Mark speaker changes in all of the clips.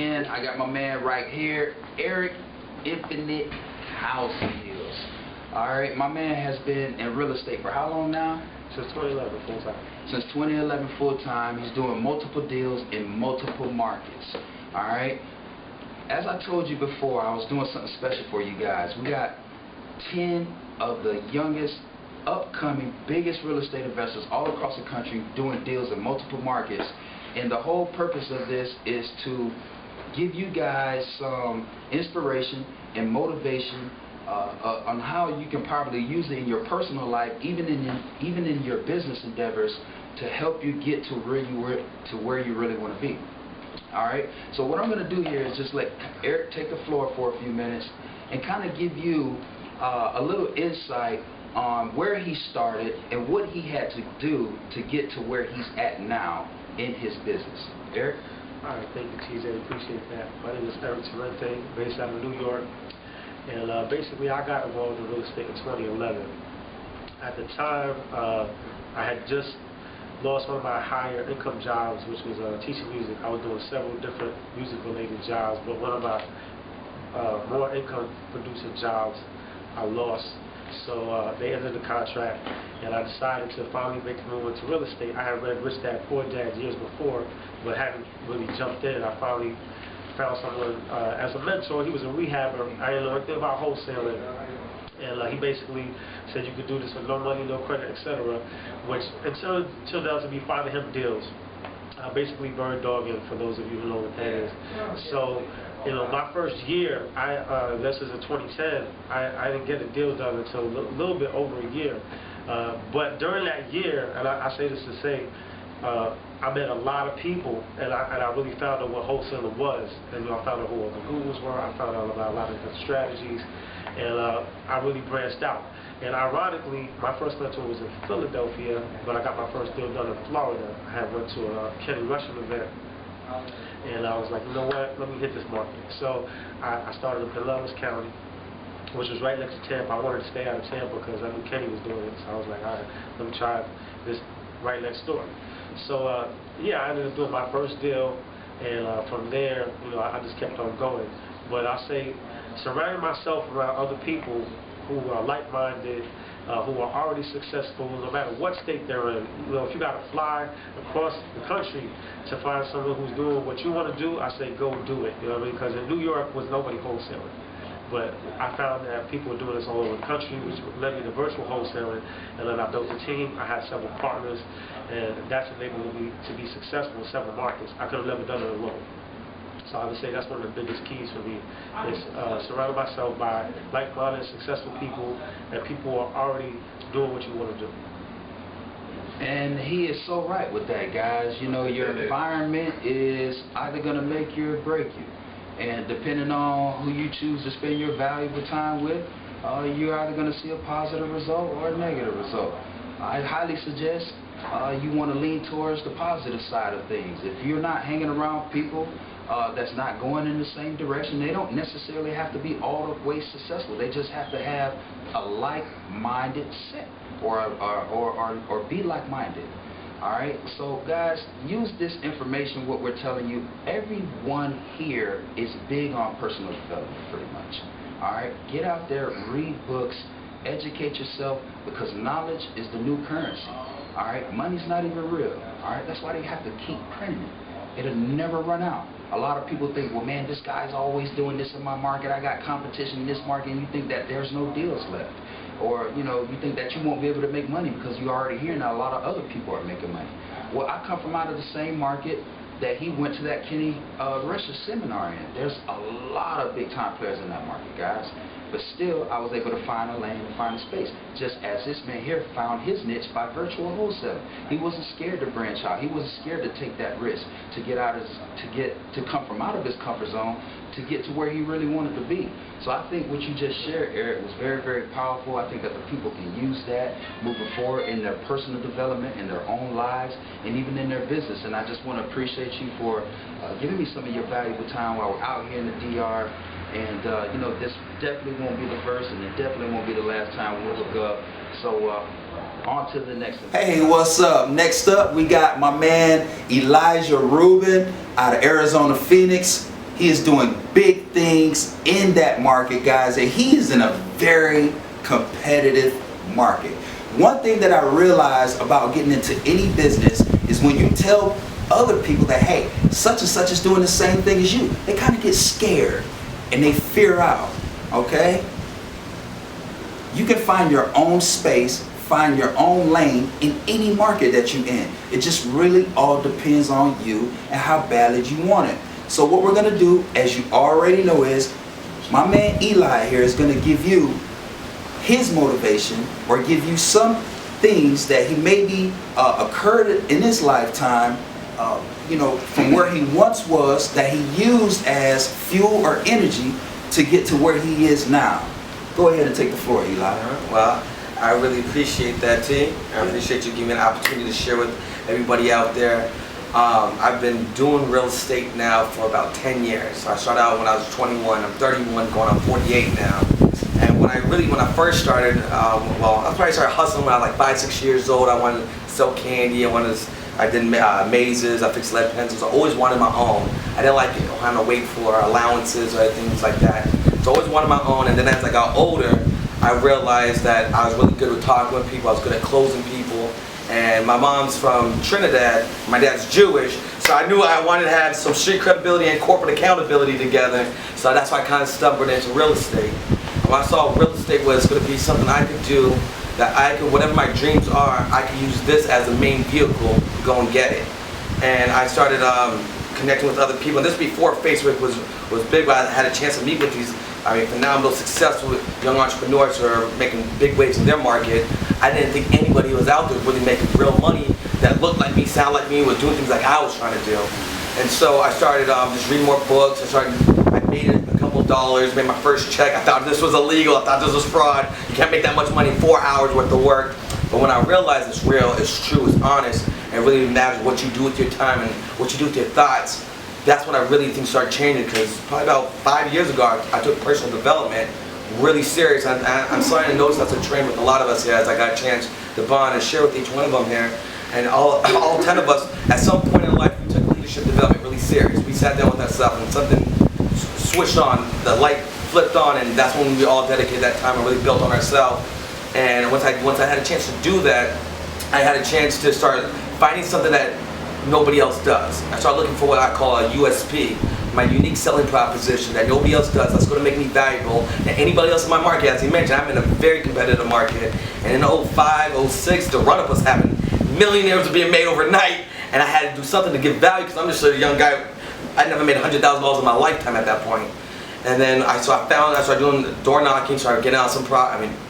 Speaker 1: again, I got my man right here, Eric, Infinite House Deals. Alright, my man has been in real estate for how long now?
Speaker 2: Since 2011, full time.
Speaker 1: Since 2011, full time. He's doing multiple deals in multiple markets. Alright, as I told you before, I was doing something special for you guys. We got 10 of the youngest, upcoming, biggest real estate investors all across the country doing deals in multiple markets. And the whole purpose of this is to give you guys some inspiration and motivation on how you can probably use it in your personal life, even in your business endeavors, to help you get to where you really want to be. All right. So what I'm going to do here is just let Eric take the floor for a few minutes and kind of give you a little insight on where he started and what he had to do to get to where he's at now in his business. Eric?
Speaker 2: All right, thank you, TJ. Appreciate that. My name is Eric Talente, based out of New York. And basically, I got involved in real estate in 2011. At the time, I had just lost one of my higher income jobs, which was teaching music. I was doing several different music-related jobs, but one of my more income-producing jobs I lost. So they ended the contract, and I decided to finally make a move into real estate. I had read Rich Dad Poor Dad years before, but hadn't really jumped in. I finally found someone as a mentor. He was a rehabber. I didn't know anything about wholesaling, and he basically said you could do this with no money, no credit, etc., which turned out to be finding him deals. Basically bird dogging, for those of you who know what that is. So, my first year, this is in 2010, I didn't get a deal done until a little bit over a year. But during that year, and I say this to say, I met a lot of people, and I really found out what wholesaling was. And I found out who all the gurus were. I found out about a lot of different strategies, and I really branched out. And ironically, my first mentor was in Philadelphia, but I got my first deal done in Florida. I had went to a Kenny Russian event, and I was like, you know what, let me hit this market. So I started in Pinellas County, which was right next to Tampa. I wanted to stay out of Tampa because I knew Kenny was doing it. So I was like, all right, let me try this right next door. So yeah, I ended up doing my first deal, and from there, I just kept on going. But I say, surrounding myself around other people who are like-minded, who are already successful, no matter what state they're in. If you got to fly across the country to find someone who's doing what you want to do, I say go do it. You know what I mean? Because in New York was nobody wholesaling. But I found that people were doing this all over the country, which led me to virtual wholesaling. And then I built a team. I had several partners, and that's enabled me to be successful in several markets. I could have never done it alone. So I would say that's one of the biggest keys for me, is surrounding myself by like-minded, successful people, and people who are already doing what you want to do.
Speaker 1: And he is so right with that, guys. Your environment is either going to make you or break you. And depending on who you choose to spend your valuable time with, you're either going to see a positive result or a negative result. I highly suggest you want to lean towards the positive side of things. If you're not hanging around people that's not going in the same direction, they don't necessarily have to be all the way successful. They just have to have a like-minded set or be like-minded. All right, so guys, use this information, what we're telling you. Everyone here is big on personal development, pretty much. All right, get out there, read books, educate yourself, because knowledge is the new currency. All right, money's not even real. All right, that's why they have to keep printing it. It'll never run out. A lot of people think, well, man, this guy's always doing this in my market. I got competition in this market, and you think that there's no deals left. Or, you think that you won't be able to make money because you're already here now. A lot of other people are making money. Well, I come from out of the same market that he went to that Kenny Russian seminar in. There's a lot of big-time players in that market, guys. But still, I was able to find a lane and find a space, just as this man here found his niche by virtual wholesaling. He wasn't scared to branch out. He wasn't scared to take that risk, to come from out of his comfort zone, to get to where he really wanted to be. So I think what you just shared, Eric, was very, very powerful. I think that the people can use that moving forward in their personal development, in their own lives, and even in their business. And I just want to appreciate you for giving me some of your valuable time while we're out here in the DR. And, this definitely won't be the first, and it definitely won't be the last time we'll hook up. So, on to the next one. Hey, what's up? Next up, we got my man Elijah Rubin out of Arizona, Phoenix. He is doing big things in that market, guys, and he is in a very competitive market. One thing that I realized about getting into any business is when you tell other people that, hey, such and such is doing the same thing as you, they kind of get scared and they fear out, okay? You can find your own space, find your own lane in any market that you're in. It just really all depends on you and how badly you want it. So what we're gonna do, as you already know, is my man Eli here is gonna give you his motivation, or give you some things that he maybe occurred in his lifetime, you know, from where he once was, that he used as fuel or energy to get to where he is now. Go ahead and take the floor, Eli.
Speaker 3: Well, I really appreciate that, T. I appreciate you giving me an opportunity to share with everybody out there. I've been doing real estate now for about 10 years. So I started out when I was 21. I'm 31, going on 48 now. And when I first started, well, I probably started hustling when I was like 5, 6 years old. I wanted to sell candy. I did mazes. I fixed lead pencils. I always wanted my own. I didn't like having to wait for allowances or things like that. So I always wanted my own. And then as I got older, I realized that I was really good with talking with people. I was good at closing people. And my mom's from Trinidad. My dad's Jewish. So I knew I wanted to have some street credibility and corporate accountability together. So that's why I kind of stumbled into real estate. When I saw real estate was going to be something I could do, that I could, whatever my dreams are, I could use this as a main vehicle to go and get it. And I started connecting with other people. And this before Facebook was big, but I had a chance to meet with these, phenomenal, successful young entrepreneurs who are making big waves in their market. I didn't think anybody was out there really making real money that looked like me, sound like me, was doing things like I was trying to do. And so I started just reading more books. I made a couple of dollars, made my first check. I thought this was illegal. I thought this was fraud. You can't make that much money in 4 hours worth of work. But when I realized it's real, it's true, it's honest, and it really matters what you do with your time and what you do with your thoughts, that's when I really think started changing. Because probably about 5 years ago, I took personal development really serious. I'm starting to notice that's a trend with a lot of us here, as I got a chance to bond and share with each one of them here. And all 10 of us, at some point in life, we took leadership development really serious. We sat down with ourselves and something switched on, the light flipped on, and that's when we all dedicated that time and really built on ourselves. And once I had a chance to do that, I had a chance to start finding something that nobody else does. I started looking for what I call a USP, my unique selling proposition that nobody else does, that's going to make me valuable than anybody else in my market. As you mentioned, I'm in a very competitive market. And in 05, 06, the run-up was happening. Millionaires were being made overnight, and I had to do something to give value because I'm just a young guy. I never made $100,000 in my lifetime at that point. And then I started doing door knocking, started getting out some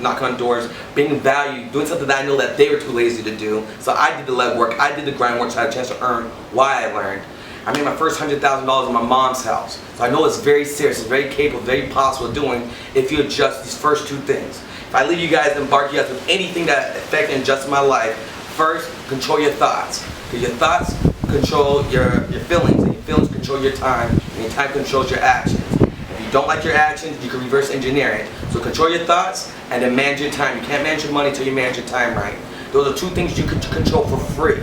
Speaker 3: knocking on doors, bringing value, doing something that I know that they were too lazy to do. So I did the legwork, I did the grind work, so I had a chance to earn why I learned. I made my first $100,000 in my mom's house. So I know it's very serious, it's very capable, very possible of doing if you adjust these first two things. If I leave you guys and embark you guys with anything that affected and adjusted my life, first, control your thoughts. Because your thoughts control your feelings, and your feelings control your time, and your time controls your actions. If you don't like your actions, you can reverse engineer it. So control your thoughts and then manage your time. You can't manage your money until you manage your time right. Those are two things you can control for free.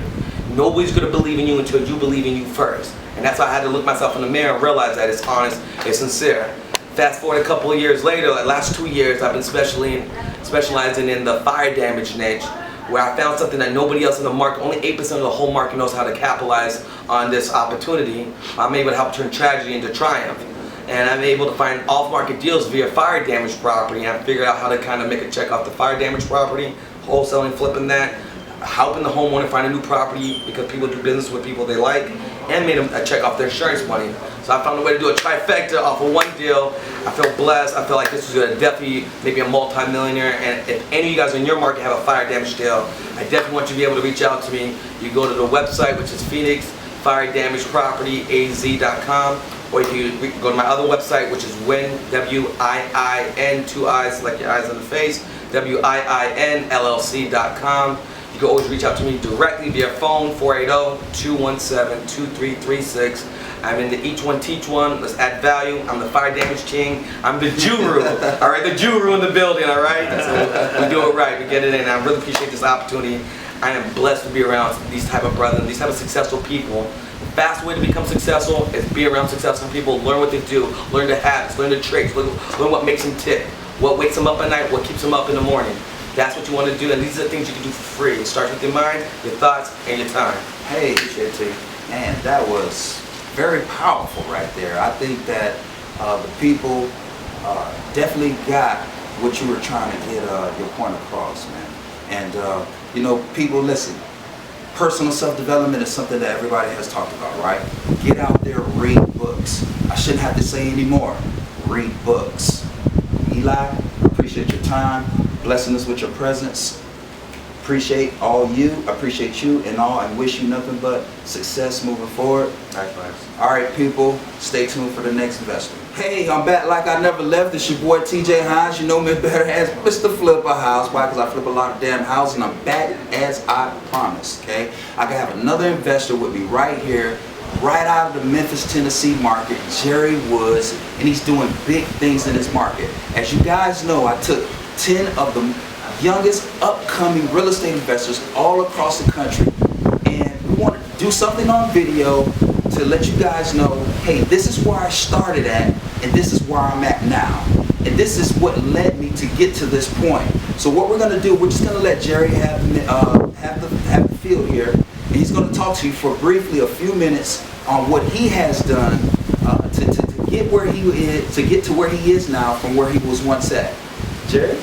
Speaker 3: Nobody's going to believe in you until you believe in you first. And that's why I had to look myself in the mirror and realize that it's honest, it's sincere. Fast forward a couple of years later, the last 2 years, I've been specializing in the fire damage niche, where I found something that nobody else in the market, only 8% of the whole market knows how to capitalize on this opportunity. I'm able to help turn tragedy into triumph. And I'm able to find off-market deals via fire damage property. And I figured out how to kind of make a check off the fire damage property, wholesaling, flipping that, helping the homeowner find a new property because people do business with people they like, and made them a check off their insurance money. So I found a way to do a trifecta off of one deal. I feel blessed. I feel like this is going to definitely make me a multi-millionaire. And if any of you guys in your market have a fire damage deal, I definitely want you to be able to reach out to me. You go to the website, which is PhoenixFireDamagePropertyAZ.com, or you can go to my other website, which is WIN, W-I-I-N, 2 I's, like your eyes on the face, WIINLLC.com. You can always reach out to me directly via phone, 480-217-2336. I'm in the Each One Teach One. Let's add value. I'm the Fire Damage King. I'm the Juro. All right, the Juro in the building. All right, so we do it right. We get it in. I really appreciate this opportunity. I am blessed to be around these type of brothers, these type of successful people. fast way to become successful is be around successful people, learn what they do, learn the habits, learn the tricks, learn what makes them tick, what wakes them up at night, what keeps them up in the morning. That's what you want to do, and these are the things you can do for free. It starts with your mind, your thoughts, and your time.
Speaker 1: Hey, man, that was very powerful right there. I think that the people definitely got what you were trying to get your point across, man. And you know, people, listen. Personal self-development is something that everybody has talked about, right? Get out there, read books. I shouldn't have to say anymore. Read books. Eli, I appreciate your time, blessing us with your presence. Appreciate all you, appreciate you and all, and wish you nothing but success moving forward.
Speaker 3: Likewise.
Speaker 1: All right, people, stay tuned for the next investor. Hey, I'm back like I never left. It's your boy TJ Hines. You know me better as Mr. Flipper House. Why? Because I flip a lot of damn houses, and I'm back as I promised, okay? I have another investor with me right here, right out of the Memphis, Tennessee market, Jerry Woods, and he's doing big things in this market. As you guys know, I took 10 of the youngest upcoming real estate investors all across the country, and we want to do something on video to let you guys know, hey, this is where I started at, and this is where I'm at now, and this is what led me to get to this point. So what we're going to do, we're just going to let Jerry have the field here, and he's going to talk to you for briefly a few minutes on what he has done to get where he is, to get to where he is now from where he was once at. Jerry?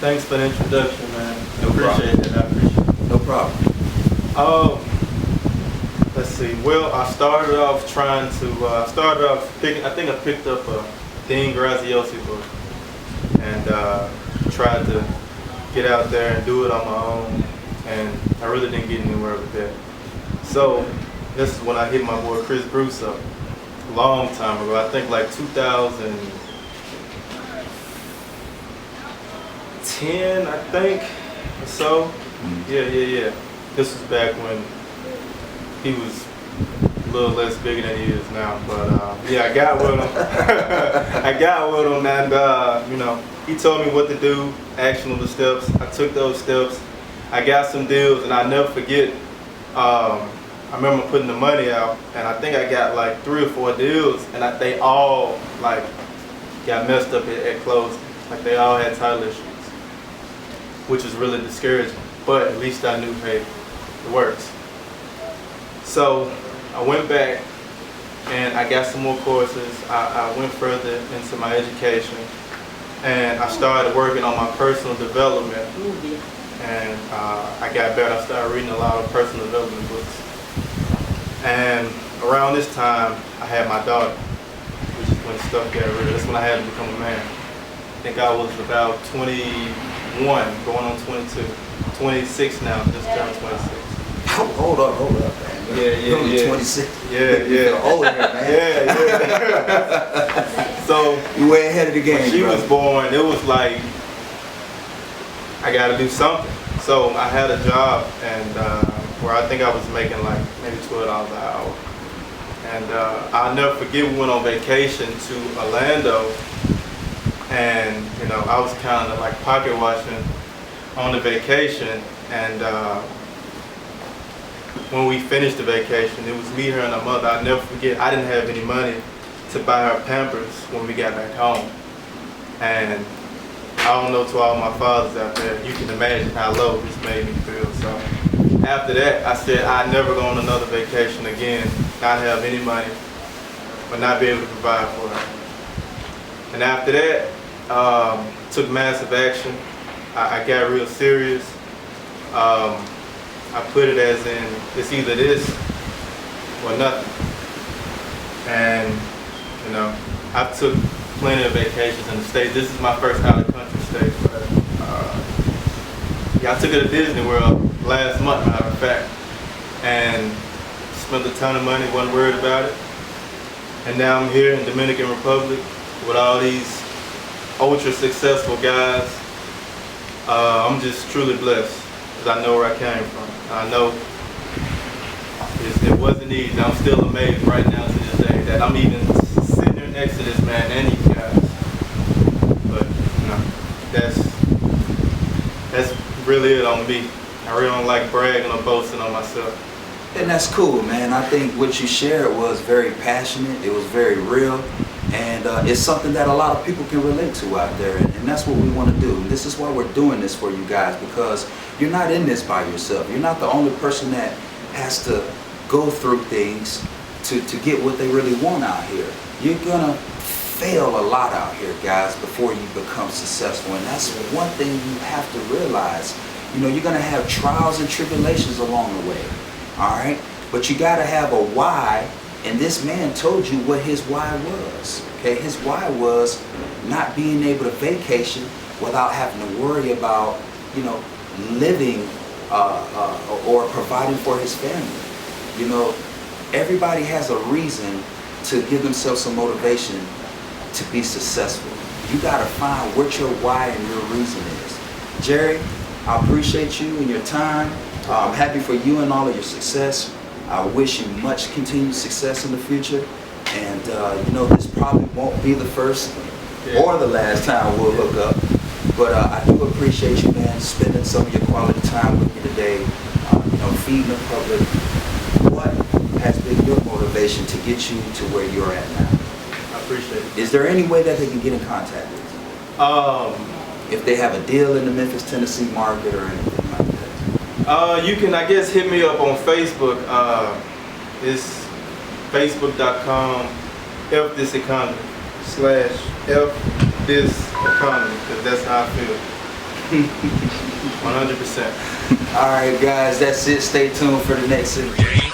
Speaker 4: Thanks for the introduction, man.
Speaker 1: No
Speaker 4: Appreciate it. I appreciate it.
Speaker 1: No problem.
Speaker 4: Let's see. Well, I started off I think I picked up a Dean Graziosi book and tried to get out there and do it on my own, and I really didn't get anywhere with that. So this is when I hit my boy Chris Bruce up a long time ago. I think like 2010, I think, or so. Yeah. This was back when he was a little less bigger than he is now, but yeah, I got with him. I got with him, and you know, he told me what to do, actionable steps. I took those steps. I got some deals, and I never forget. I remember putting the money out, and I think I got like 3 or 4 deals, and they all like got messed up at closing. Like they all had title issues, which was really discouraging. But at least I knew, hey, it works. So I went back and I got some more courses. I went further into my education, and I started working on my personal development. And I got better. I started reading a lot of personal development books. And around this time, I had my daughter, which is when stuff got real. That's when I had to become a man. I think I was about 21, going on 22. 26 now, just turned 26.
Speaker 1: Hold up, man.
Speaker 4: Yeah.
Speaker 1: 26.
Speaker 4: Yeah.
Speaker 1: Older, man.
Speaker 4: Yeah. So
Speaker 1: you way ahead of the game.
Speaker 4: When she was born, it was like I got to do something. So I had a job, and where I think I was making like maybe $12 an hour. And I'll never forget, we went on vacation to Orlando, and you know, I was kind of like pocket watching on the vacation, and when we finished the vacation, it was me, her, and her mother. I'll never forget, I didn't have any money to buy her Pampers when we got back home. And I don't know, to all my fathers out there, you can imagine how low this made me feel. So after that, I said I'd never go on another vacation again, not have any money, but not be able to provide for her. And after that, took massive action. I got real serious. I put it as in, it's either this or nothing. And you know, I took plenty of vacations in the States. This is my first out-of-country state, but yeah, I took her to Disney World last month, matter of fact, and spent a ton of money, wasn't worried about it. And now I'm here in Dominican Republic with all these ultra successful guys. I'm just truly blessed, because I know where I came from. I know it wasn't easy. I'm still amazed right now to this day that I'm even sitting here next to this man and these guys. But you know, that's really it on me. I really don't like bragging or boasting on myself.
Speaker 1: And that's cool, man. I think what you shared was very passionate. It was very real. And it's something that a lot of people can relate to out there. And that's what we want to do. And this is why we're doing this for you guys, because you're not in this by yourself. You're not the only person that has to go through things to get what they really want out here. You're going to fail a lot out here, guys, before you become successful. And that's one thing you have to realize. You know, you're going to have trials and tribulations along the way. All right? But you got to have a why. And this man told you what his why was. Okay? His why was not being able to vacation without having to worry about, you know, living or providing for his family. You know, everybody has a reason to give themselves some motivation to be successful. You got to find what your why and your reason is. Jerry, I appreciate you and your time. I'm happy for you and all of your success. I wish you much continued success in the future. And you know, this probably won't be the first or the last time we'll hook up. But I do appreciate you, man, spending some of your quality time with me today. You know, feeding the public. What has been your motivation to get you to where you're at now?
Speaker 4: I appreciate it.
Speaker 1: Is there any way that they can get in contact with you? If they have a deal in the Memphis, Tennessee market or anything like that?
Speaker 4: You can, I guess, hit me up on Facebook. It's facebook.com/fthiseconomy/fthiseconomy, because that's how I feel. 100%.
Speaker 1: All right, guys, that's it. Stay tuned for the next video.